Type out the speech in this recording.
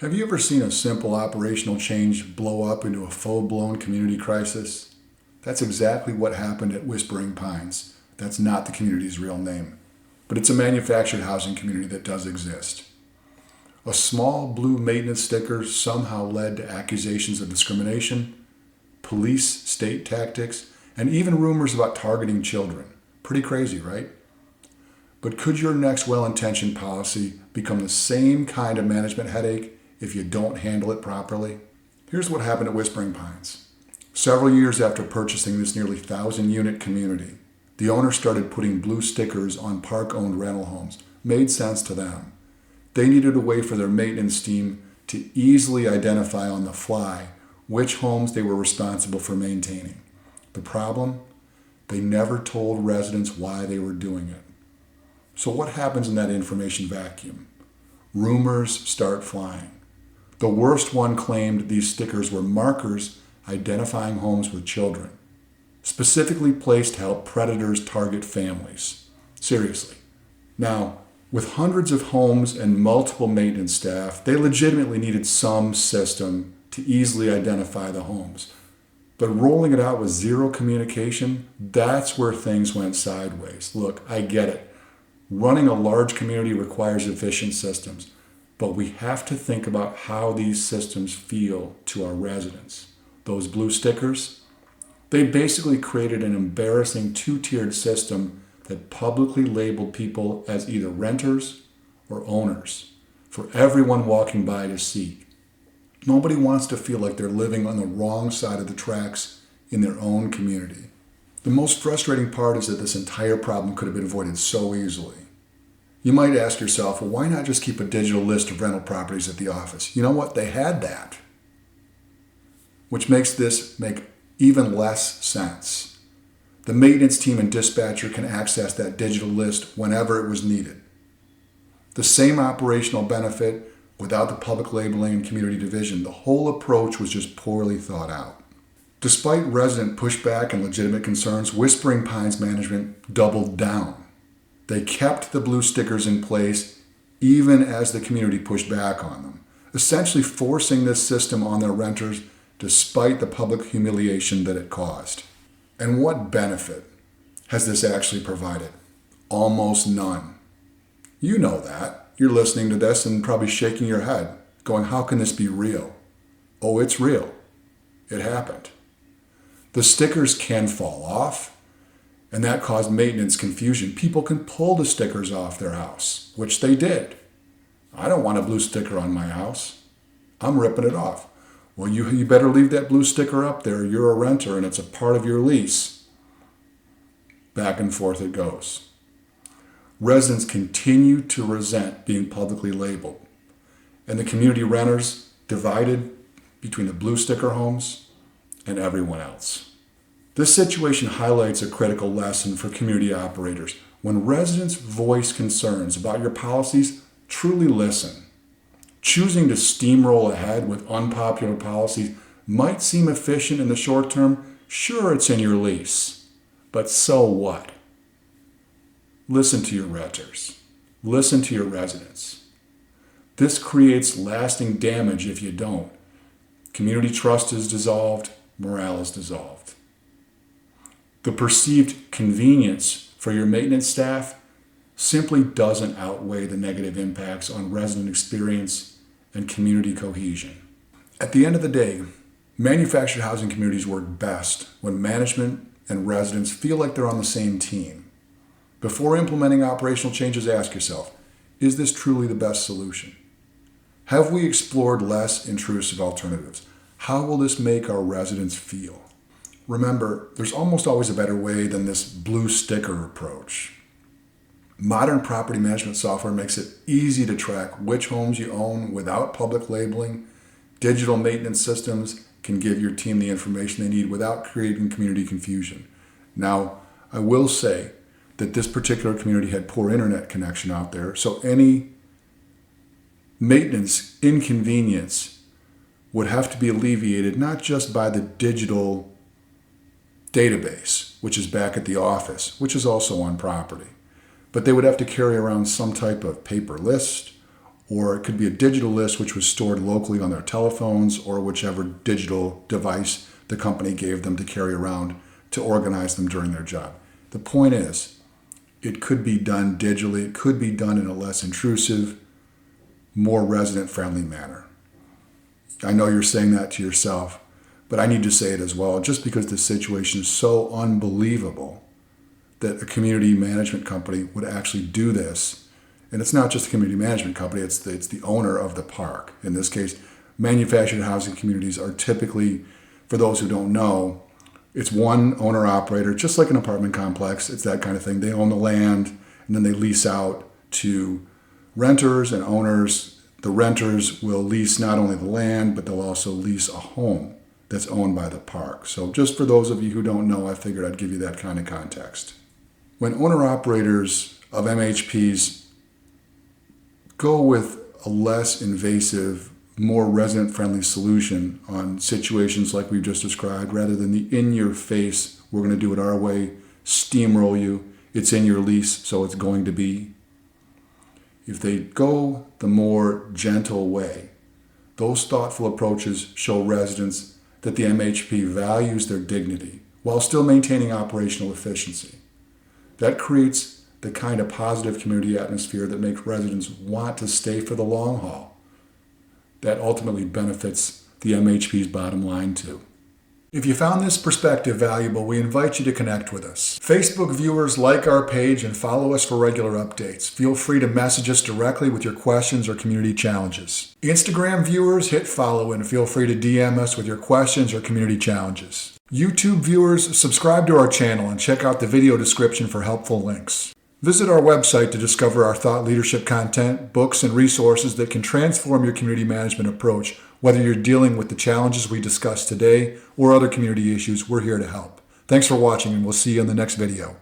Have you ever seen a simple operational change blow up into a full-blown community crisis? That's exactly what happened at Whispering Pines. That's not the community's real name, but it's a manufactured housing community that does exist. A small blue maintenance sticker somehow led to accusations of discrimination, police state tactics, and even rumors about targeting children. Pretty crazy, right? But could your next well-intentioned policy become the same kind of management headache if you don't handle it properly? Here's what happened at Whispering Pines. Several years after purchasing this nearly 1,000-unit community, the owner started putting blue stickers on park-owned rental homes. Made sense to them. They needed a way for their maintenance team to easily identify on the fly which homes they were responsible for maintaining. The problem? They never told residents why they were doing it. So what happens in that information vacuum? Rumors start flying. The worst one claimed these stickers were markers identifying homes with children, specifically placed to help predators target families. Seriously. Now, with hundreds of homes and multiple maintenance staff, they legitimately needed some system to easily identify the homes. But rolling it out with zero communication, that's where things went sideways. Look, I get it. Running a large community requires efficient systems, but we have to think about how these systems feel to our residents. Those blue stickers, they basically created an embarrassing two-tiered system that publicly labeled people as either renters or owners for everyone walking by to see. Nobody wants to feel like they're living on the wrong side of the tracks in their own community. The most frustrating part is that this entire problem could have been avoided so easily. You might ask yourself, well, why not just keep a digital list of rental properties at the office? You know what? They had that, which makes this make even less sense. The maintenance team and dispatcher can access that digital list whenever it was needed. The same operational benefit without the public labeling and community division. The whole approach was just poorly thought out. Despite resident pushback and legitimate concerns, Whispering Pines management doubled down. They kept the blue stickers in place even as the community pushed back on them, essentially forcing this system on their renters despite the public humiliation that it caused. And what benefit has this actually provided? Almost none. You know that. You're listening to this and probably shaking your head, going, how can this be real? Oh, it's real. It happened. The stickers can fall off, and that caused maintenance confusion. People can pull the stickers off their house, which they did. I don't want a blue sticker on my house. I'm ripping it off. Well, you better leave that blue sticker up there. You're a renter, and it's a part of your lease. Back and forth it goes. Residents continue to resent being publicly labeled, and the community renters divided between the blue sticker homes and everyone else. This situation highlights a critical lesson for community operators. When residents voice concerns about your policies, truly listen. Choosing to steamroll ahead with unpopular policies might seem efficient in the short term. Sure, it's in your lease, but so what? Listen to your renters. Listen to your residents. This creates lasting damage if you don't. Community trust is dissolved, morale is dissolved. The perceived convenience for your maintenance staff simply doesn't outweigh the negative impacts on resident experience and community cohesion. At the end of the day, manufactured housing communities work best when management and residents feel like they're on the same team. Before implementing operational changes, ask yourself, is this truly the best solution? Have we explored less intrusive alternatives? How will this make our residents feel? Remember, there's almost always a better way than this blue sticker approach. Modern property management software makes it easy to track which homes you own without public labeling. Digital maintenance systems can give your team the information they need without creating community confusion. Now, I will say that this particular community had poor internet connection out there, so any maintenance inconvenience would have to be alleviated not just by the digital database, which is back at the office, which is also on property, but they would have to carry around some type of paper list or it could be a digital list which was stored locally on their telephones or whichever digital device the company gave them to carry around to organize them during their job. The point is, it could be done digitally. It could be done in a less intrusive, more resident-friendly manner. I know you're saying that to yourself, but I need to say it as well, just because the situation is so unbelievable that a community management company would actually do this. And it's not just a community management company, it's the owner of the park. In this case, manufactured housing communities are typically, for those who don't know, it's one owner-operator, just like an apartment complex. It's that kind of thing. They own the land, and then they lease out to renters and owners. The renters will lease not only the land, but they'll also lease a home that's owned by the park. So just for those of you who don't know, I figured I'd give you that kind of context. When owner-operators of MHPs go with a less invasive, more resident-friendly solution on situations like we've just described, rather than the in-your-face, we're going to do it our way, steamroll you, it's in your lease, so it's going to be. If they go the more gentle way, those thoughtful approaches show residents that the MHP values their dignity while still maintaining operational efficiency. That creates the kind of positive community atmosphere that makes residents want to stay for the long haul. That ultimately benefits the MHP's bottom line too. If you found this perspective valuable, we invite you to connect with us. Facebook viewers, like our page and follow us for regular updates. Feel free to message us directly with your questions or community challenges. Instagram viewers, hit follow and feel free to DM us with your questions or community challenges. YouTube viewers, subscribe to our channel and check out the video description for helpful links. Visit our website to discover our thought leadership content, books, and resources that can transform your community management approach. Whether you're dealing with the challenges we discussed today or other community issues, we're here to help. Thanks for watching, and we'll see you in the next video.